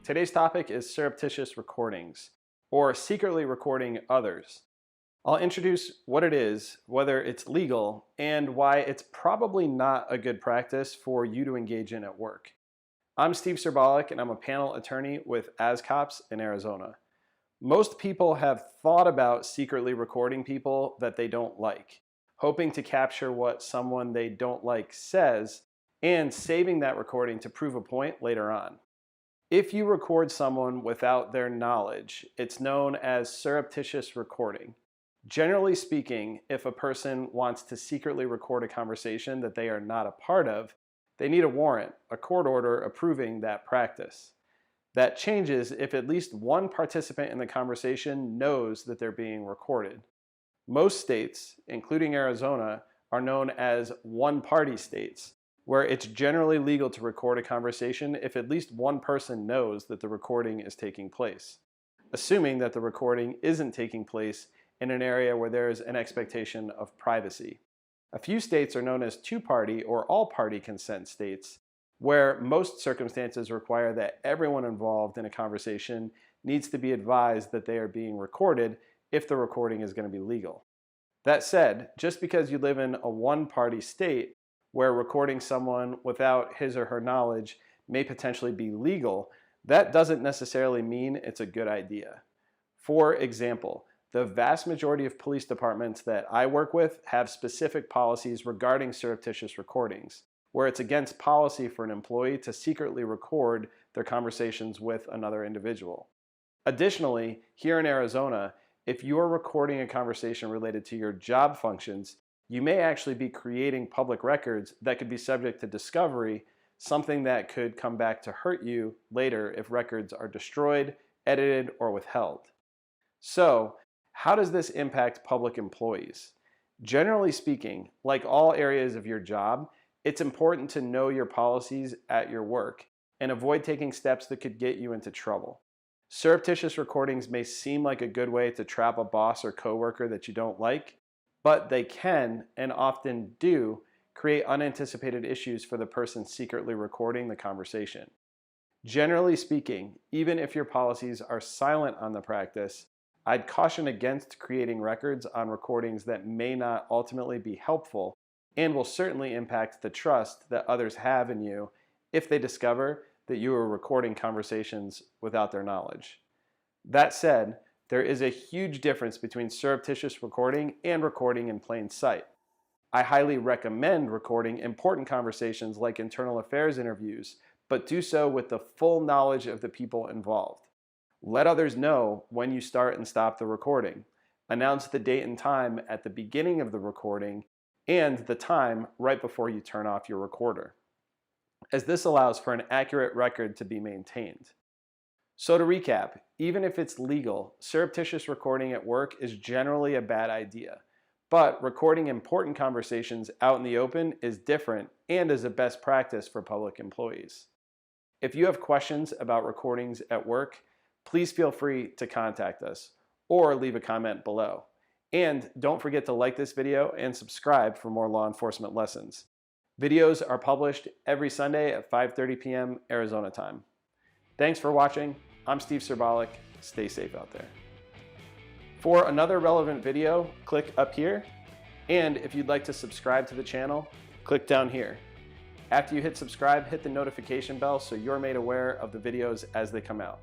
Today's topic is surreptitious recordings, or secretly recording others. I'll introduce what it is, whether it's legal, and why it's probably not a good practice for you to engage in at work. I'm Steve Serbalik, and I'm a panel attorney with ASCOPS in Arizona. Most people have thought about secretly recording people that they don't like, hoping to capture what someone they don't like says, and saving that recording to prove a point later on. If you record someone without their knowledge, it's known as surreptitious recording. Generally speaking, if a person wants to secretly record a conversation that they are not a part of, they need a warrant, a court order approving that practice. That changes if at least one participant in the conversation knows that they're being recorded. Most states, including Arizona, are known as one-party states, where it's generally legal to record a conversation if at least one person knows that the recording is taking place, assuming that the recording isn't taking place in an area where there is an expectation of privacy. A few states are known as two-party or all-party consent states, where most circumstances require that everyone involved in a conversation needs to be advised that they are being recorded if the recording is going to be legal. That said, just because you live in a one-party state where recording someone without his or her knowledge may potentially be legal, that doesn't necessarily mean it's a good idea. For example, the vast majority of police departments that I work with have specific policies regarding surreptitious recordings, where it's against policy for an employee to secretly record their conversations with another individual. Additionally, here in Arizona, if you are recording a conversation related to your job functions, you may actually be creating public records that could be subject to discovery, something that could come back to hurt you later if records are destroyed, edited, or withheld. So, how does this impact public employees? Generally speaking, like all areas of your job, it's important to know your policies at your work and avoid taking steps that could get you into trouble. Surreptitious recordings may seem like a good way to trap a boss or coworker that you don't like, but they can, and often do, create unanticipated issues for the person secretly recording the conversation. Generally speaking, even if your policies are silent on the practice, I'd caution against creating records on recordings that may not ultimately be helpful and will certainly impact the trust that others have in you if they discover that you are recording conversations without their knowledge. That said, there is a huge difference between surreptitious recording and recording in plain sight. I highly recommend recording important conversations like internal affairs interviews, but do so with the full knowledge of the people involved. Let others know when you start and stop the recording. Announce the date and time at the beginning of the recording and the time right before you turn off your recorder, as this allows for an accurate record to be maintained. So to recap, even if it's legal, surreptitious recording at work is generally a bad idea. But recording important conversations out in the open is different and is a best practice for public employees. If you have questions about recordings at work, please feel free to contact us or leave a comment below. And don't forget to like this video and subscribe for more law enforcement lessons. Videos are published every Sunday at 5:30 p.m. Arizona time. Thanks for watching. I'm Steve Serbalik. Stay safe out there. For another relevant video, click up here. And if you'd like to subscribe to the channel, click down here. After you hit subscribe, hit the notification bell so you're made aware of the videos as they come out.